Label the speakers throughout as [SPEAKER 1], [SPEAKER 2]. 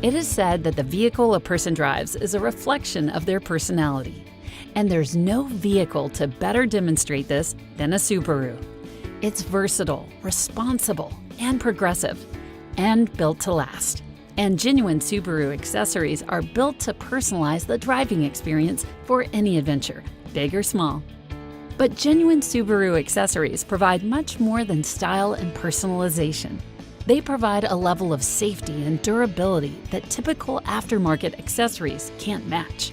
[SPEAKER 1] It is said that the vehicle a person drives is a reflection of their personality. And there's no vehicle to better demonstrate this than a Subaru. It's versatile, responsible, and progressive, and built to last. And genuine Subaru accessories are built to personalize the driving experience for any adventure, big or small. But genuine Subaru accessories provide much more than style and personalization. They provide a level of safety and durability that typical aftermarket accessories can't match.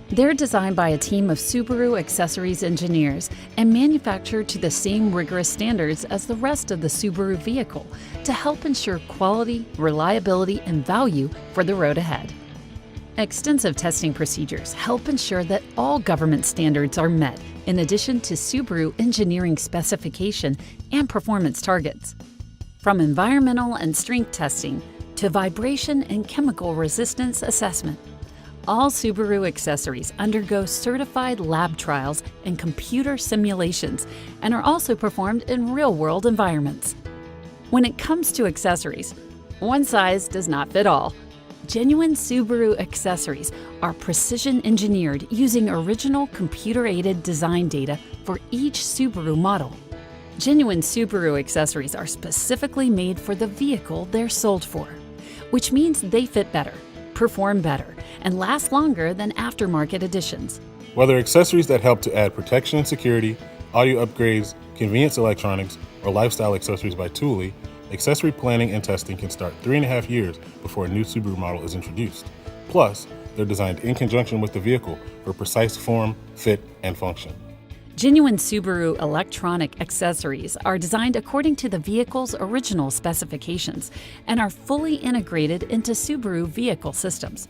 [SPEAKER 1] They're designed by a team of Subaru accessories engineers and manufactured to the same rigorous standards as the rest of the Subaru vehicle to help ensure quality, reliability, and value for the road ahead. Extensive testing procedures help ensure that all government standards are met, in addition to Subaru engineering specification and performance targets. From environmental and strength testing to vibration and chemical resistance assessment, all Subaru accessories undergo certified lab trials and computer simulations and are also performed in real-world environments. When it comes to accessories, one size does not fit all. Genuine Subaru accessories are precision engineered using original computer-aided design data for each Subaru model. Genuine Subaru accessories are specifically made for the vehicle they're sold for, which means they fit better, perform better, and last longer than aftermarket editions.
[SPEAKER 2] Whether accessories that help to add protection and security, audio upgrades, convenience electronics, or lifestyle accessories by Thule, accessory planning and testing can start 3.5 years before a new Subaru model is introduced. Plus, they're designed in conjunction with the vehicle for precise form, fit, and function.
[SPEAKER 1] Genuine Subaru electronic accessories are designed according to the vehicle's original specifications and are fully integrated into Subaru vehicle systems.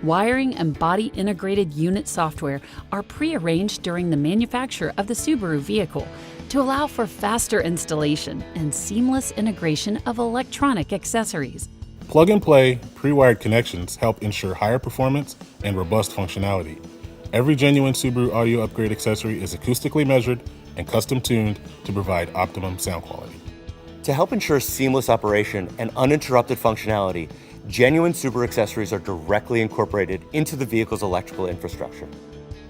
[SPEAKER 1] Wiring and body integrated unit software are pre-arranged during the manufacture of the Subaru vehicle to allow for faster installation and seamless integration of electronic accessories.
[SPEAKER 2] Plug-and-play, pre-wired connections help ensure higher performance and robust functionality. Every genuine Subaru audio upgrade accessory is acoustically measured and custom-tuned to provide optimum sound quality.
[SPEAKER 3] To help ensure seamless operation and uninterrupted functionality, genuine Subaru accessories are directly incorporated into the vehicle's electrical infrastructure.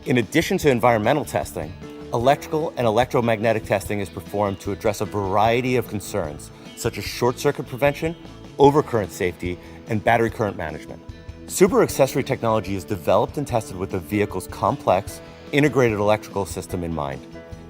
[SPEAKER 3] In addition to environmental testing, electrical and electromagnetic testing is performed to address a variety of concerns, such as short circuit prevention, overcurrent safety, and battery current management. Subaru accessory technology is developed and tested with the vehicle's complex, integrated electrical system in mind,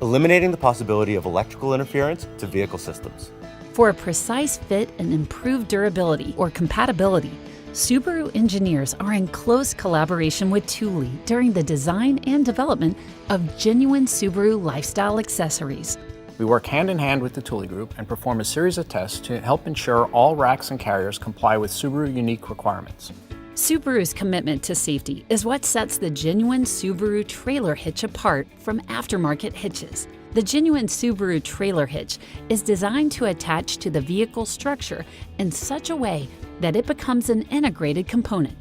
[SPEAKER 3] eliminating the possibility of electrical interference to vehicle systems.
[SPEAKER 1] For a precise fit and improved durability or compatibility, Subaru engineers are in close collaboration with Thule during the design and development of genuine Subaru lifestyle accessories.
[SPEAKER 4] We work hand in hand with the Thule Group and perform a series of tests to help ensure all racks and carriers comply with Subaru unique requirements.
[SPEAKER 1] Subaru's commitment to safety is what sets the genuine Subaru trailer hitch apart from aftermarket hitches. The genuine Subaru trailer hitch is designed to attach to the vehicle structure in such a way that it becomes an integrated component,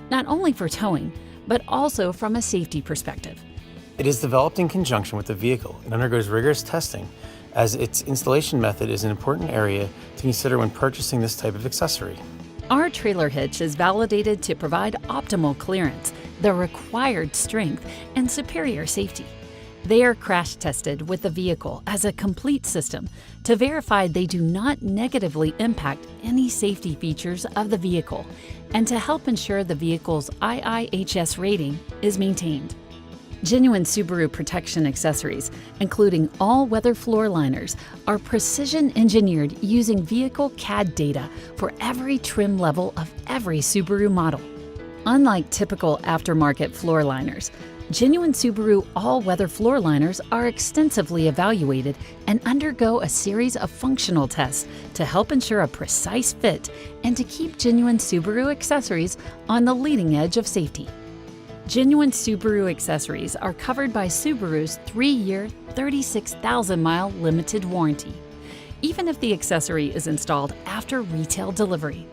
[SPEAKER 1] not only for towing, but also from a safety perspective.
[SPEAKER 5] It is developed in conjunction with the vehicle and undergoes rigorous testing, as its installation method is an important area to consider when purchasing this type of accessory.
[SPEAKER 1] Our trailer hitch is validated to provide optimal clearance, the required strength, and superior safety. They are crash tested with the vehicle as a complete system to verify they do not negatively impact any safety features of the vehicle and to help ensure the vehicle's IIHS rating is maintained. Genuine Subaru protection accessories, including all-weather floor liners, are precision engineered using vehicle CAD data for every trim level of every Subaru model. Unlike typical aftermarket floor liners, genuine Subaru all-weather floor liners are extensively evaluated and undergo a series of functional tests to help ensure a precise fit and to keep genuine Subaru accessories on the leading edge of safety. Genuine Subaru accessories are covered by Subaru's 3-year, 36,000-mile limited warranty, even if the accessory is installed after retail delivery.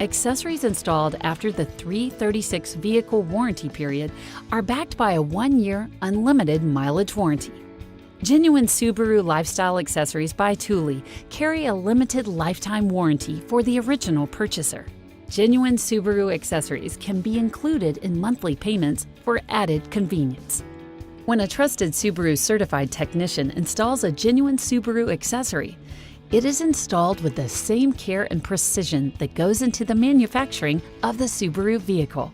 [SPEAKER 1] Accessories installed after the 336 vehicle warranty period are backed by a 1-year unlimited mileage warranty. Genuine Subaru lifestyle accessories by Thule carry a limited lifetime warranty for the original purchaser. genuine Subaru accessories can be included in monthly payments for added convenience. When a trusted Subaru certified technician installs a genuine Subaru accessory, it is installed with the same care and precision that goes into the manufacturing of the Subaru vehicle.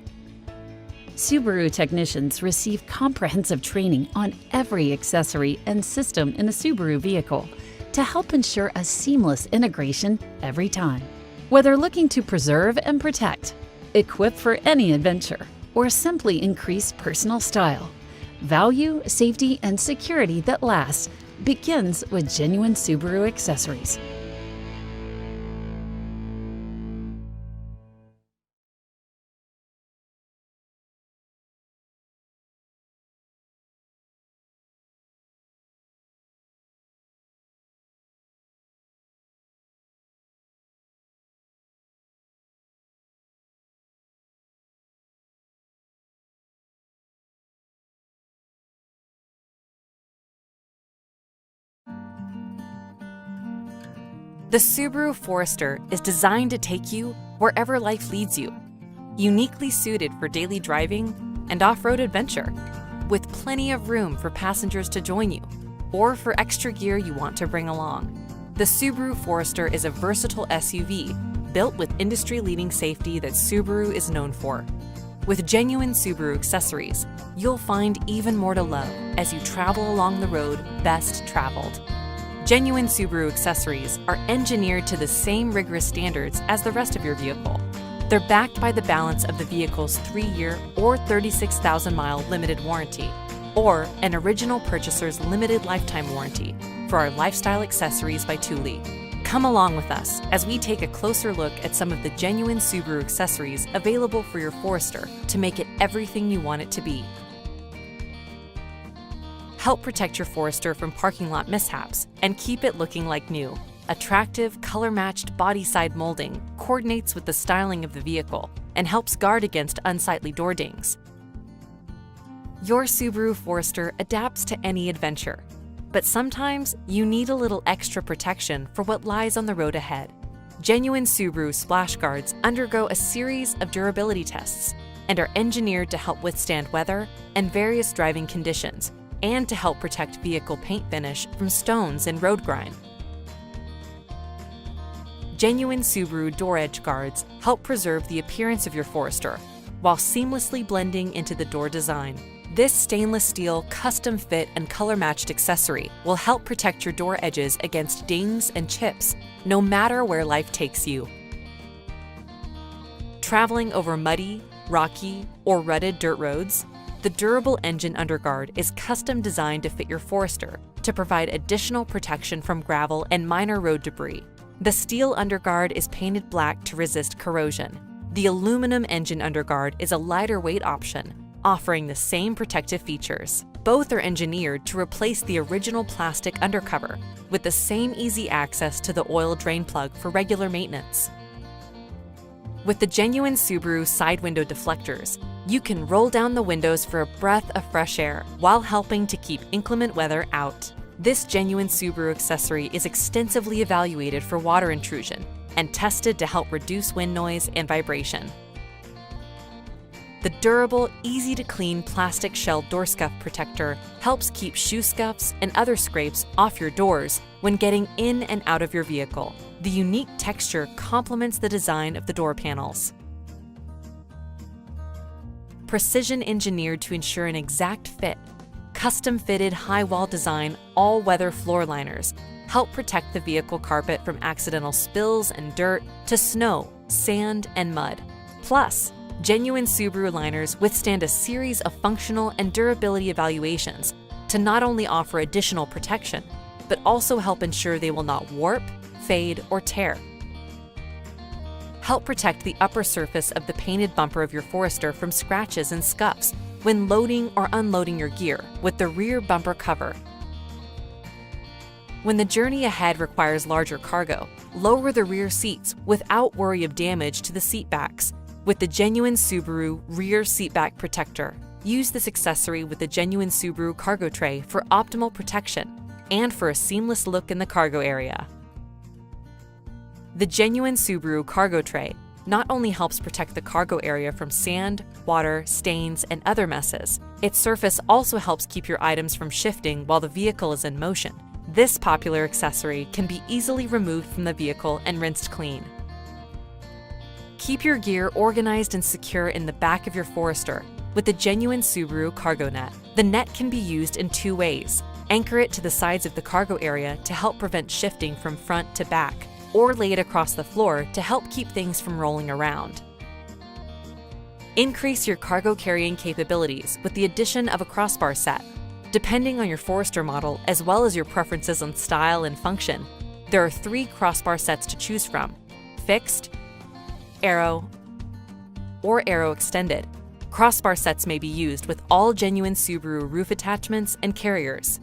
[SPEAKER 1] Subaru technicians receive comprehensive training on every accessory and system in a Subaru vehicle to help ensure a seamless integration every time. Whether looking to preserve and protect, equip for any adventure, or simply increase personal style, value, safety, and security that lasts begins with genuine Subaru accessories.
[SPEAKER 6] The Subaru Forester is designed to take you wherever life leads you, uniquely suited for daily driving and off-road adventure, with plenty of room for passengers to join you, or for extra gear you want to bring along. The Subaru Forester is a versatile SUV built with industry-leading safety that Subaru is known for. With genuine Subaru accessories, you'll find even more to love as you travel along the road best traveled. Genuine Subaru accessories are engineered to the same rigorous standards as the rest of your vehicle. They're backed by the balance of the vehicle's 3-year or 36,000-mile limited warranty, or an original purchaser's limited lifetime warranty for our lifestyle accessories by Thule. Come along with us as we take a closer look at some of the genuine Subaru accessories available for your Forester to make it everything you want it to be. Help protect your Forester from parking lot mishaps and keep it looking like new. Attractive, color-matched body side molding coordinates with the styling of the vehicle and helps guard against unsightly door dings. Your Subaru Forester adapts to any adventure, but sometimes you need a little extra protection for what lies on the road ahead. Genuine Subaru splash guards undergo a series of durability tests and are engineered to help withstand weather and various driving conditions, and to help protect vehicle paint finish from stones and road grime. Genuine Subaru door edge guards help preserve the appearance of your Forester while seamlessly blending into the door design. This stainless steel, custom fit, and color-matched accessory will help protect your door edges against dings and chips, no matter where life takes you. Traveling over muddy, rocky, or rutted dirt roads? The durable engine underguard is custom designed to fit your Forester to provide additional protection from gravel and minor road debris. The steel underguard is painted black to resist corrosion. The aluminum engine underguard is a lighter weight option, offering the same protective features. Both are engineered to replace the original plastic undercover, with the same easy access to the oil drain plug for regular maintenance. With the genuine Subaru side window deflectors, you can roll down the windows for a breath of fresh air while helping to keep inclement weather out. This genuine Subaru accessory is extensively evaluated for water intrusion and tested to help reduce wind noise and vibration. The durable, easy-to-clean plastic shell door scuff protector helps keep shoe scuffs and other scrapes off your doors when getting in and out of your vehicle. The unique texture complements the design of the door panels. Precision engineered to ensure an exact fit, custom-fitted high-wall design all-weather floor liners help protect the vehicle carpet from accidental spills and dirt to snow, sand, and mud. Plus, genuine Subaru liners withstand a series of functional and durability evaluations to not only offer additional protection, but also help ensure they will not warp, fade, or tear. Help protect the upper surface of the painted bumper of your Forester from scratches and scuffs when loading or unloading your gear with the rear bumper cover. When the journey ahead requires larger cargo, lower the rear seats without worry of damage to the seat backs with the genuine Subaru rear seatback protector. Use this accessory with the genuine Subaru cargo tray for optimal protection and for a seamless look in the cargo area. The genuine Subaru cargo tray not only helps protect the cargo area from sand, water, stains, and other messes, its surface also helps keep your items from shifting while the vehicle is in motion. This popular accessory can be easily removed from the vehicle and rinsed clean. Keep your gear organized and secure in the back of your Forester with the genuine Subaru cargo net. The net can be used in two ways. Anchor it to the sides of the cargo area to help prevent shifting from front to back, or lay it across the floor to help keep things from rolling around. Increase your cargo carrying capabilities with the addition of a crossbar set. Depending on your Forester model, as well as your preferences on style and function, there are 3 crossbar sets to choose from: fixed, arrow, or arrow extended. Crossbar sets may be used with all genuine Subaru roof attachments and carriers.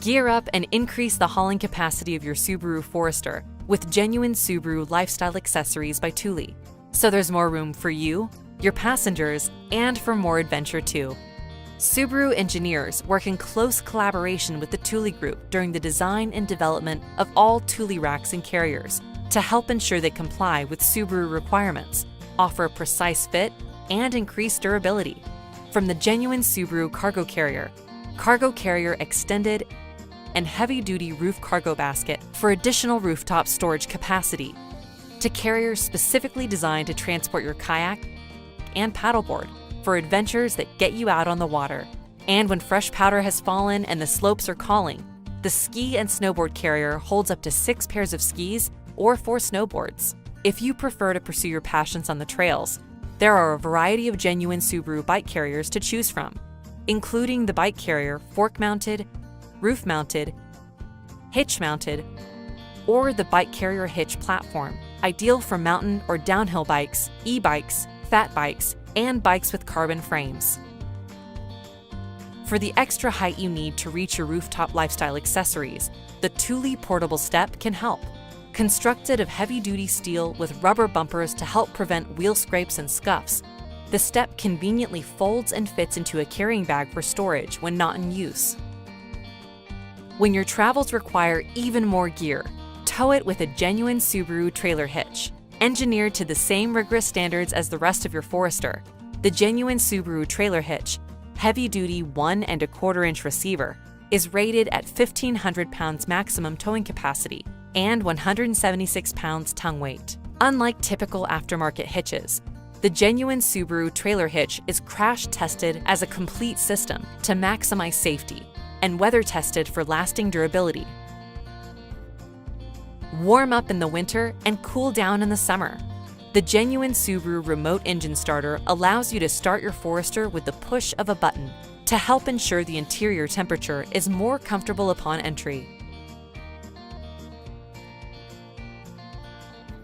[SPEAKER 6] Gear up and increase the hauling capacity of your Subaru Forester with genuine Subaru lifestyle accessories by Thule. So there's more room for you, your passengers, and for more adventure too. Subaru engineers work in close collaboration with the Thule Group during the design and development of all Thule racks and carriers to help ensure they comply with Subaru requirements, offer a precise fit, and increase durability. From the genuine Subaru Cargo Carrier Extended, and heavy-duty roof cargo basket for additional rooftop storage capacity, to carriers specifically designed to transport your kayak and paddleboard for adventures that get you out on the water. And when fresh powder has fallen and the slopes are calling, the ski and snowboard carrier holds up to 6 pairs of skis or 4 snowboards. If you prefer to pursue your passions on the trails, there are a variety of genuine Subaru bike carriers to choose from, including the bike carrier fork-mounted, roof-mounted, hitch-mounted, or the bike carrier hitch platform, ideal for mountain or downhill bikes, e-bikes, fat bikes, and bikes with carbon frames. For the extra height you need to reach your rooftop lifestyle accessories, the Thule portable step can help. Constructed of heavy-duty steel with rubber bumpers to help prevent wheel scrapes and scuffs, the step conveniently folds and fits into a carrying bag for storage when not in use. When your travels require even more gear, tow it with a genuine Subaru trailer hitch. Engineered to the same rigorous standards as the rest of your Forester, the genuine Subaru trailer hitch, heavy-duty 1 1/4-inch receiver, is rated at 1,500 pounds maximum towing capacity and 176 pounds tongue weight. Unlike typical aftermarket hitches, the genuine Subaru trailer hitch is crash-tested as a complete system to maximize safety and weather-tested for lasting durability. Warm up in the winter and cool down in the summer. The genuine Subaru remote engine starter allows you to start your Forester with the push of a button to help ensure the interior temperature is more comfortable upon entry.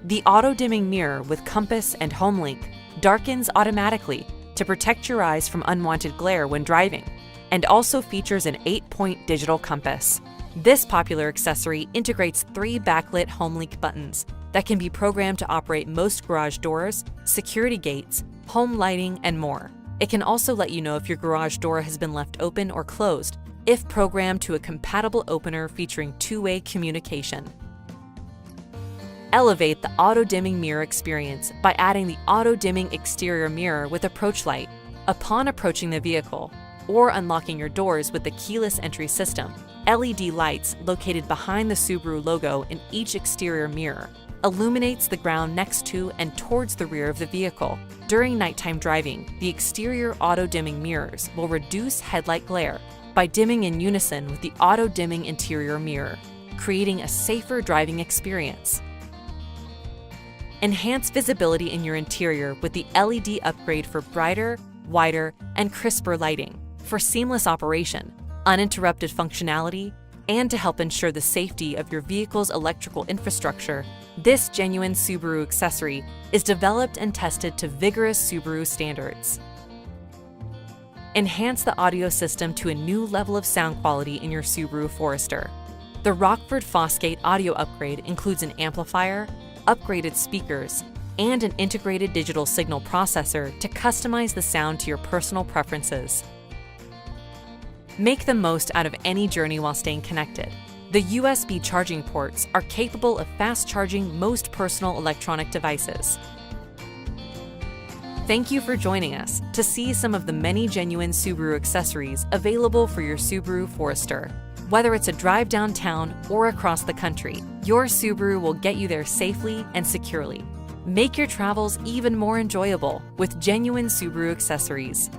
[SPEAKER 6] The auto-dimming mirror with compass and HomeLink darkens automatically to protect your eyes from unwanted glare when driving, and also features an 8-point digital compass. This popular accessory integrates 3 backlit HomeLink buttons that can be programmed to operate most garage doors, security gates, home lighting, and more. It can also let you know if your garage door has been left open or closed, if programmed to a compatible opener featuring 2-way communication. Elevate the auto-dimming mirror experience by adding the auto-dimming exterior mirror with approach light upon approaching the vehicle, or unlocking your doors with the keyless entry system. LED lights located behind the Subaru logo in each exterior mirror illuminates the ground next to and towards the rear of the vehicle. During nighttime driving, the exterior auto-dimming mirrors will reduce headlight glare by dimming in unison with the auto-dimming interior mirror, creating a safer driving experience. Enhance visibility in your interior with the LED upgrade for brighter, wider, and crisper lighting for seamless operation, uninterrupted functionality, and to help ensure the safety of your vehicle's electrical infrastructure. This genuine Subaru accessory is developed and tested to vigorous Subaru standards. Enhance the audio system to a new level of sound quality in your Subaru Forester. The Rockford Fosgate audio upgrade includes an amplifier, upgraded speakers, and an integrated digital signal processor to customize the sound to your personal preferences. Make the most out of any journey while staying connected. The USB charging ports are capable of fast charging most personal electronic devices. Thank you for joining us to see some of the many genuine Subaru accessories available for your Subaru Forester. Whether it's a drive downtown or across the country, your Subaru will get you there safely and securely. Make your travels even more enjoyable with genuine Subaru accessories.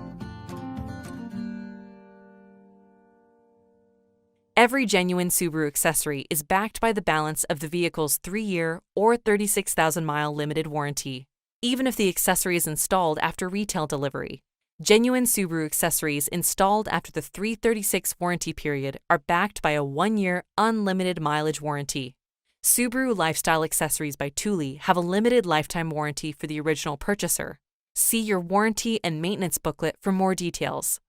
[SPEAKER 6] Every genuine Subaru accessory is backed by the balance of the vehicle's 3-year or 36,000-mile limited warranty, even if the accessory is installed after retail delivery. Genuine Subaru accessories installed after the 336 warranty period are backed by a 1-year unlimited mileage warranty. Subaru Lifestyle Accessories by Thule have a limited lifetime warranty for the original purchaser. See your warranty and maintenance booklet for more details.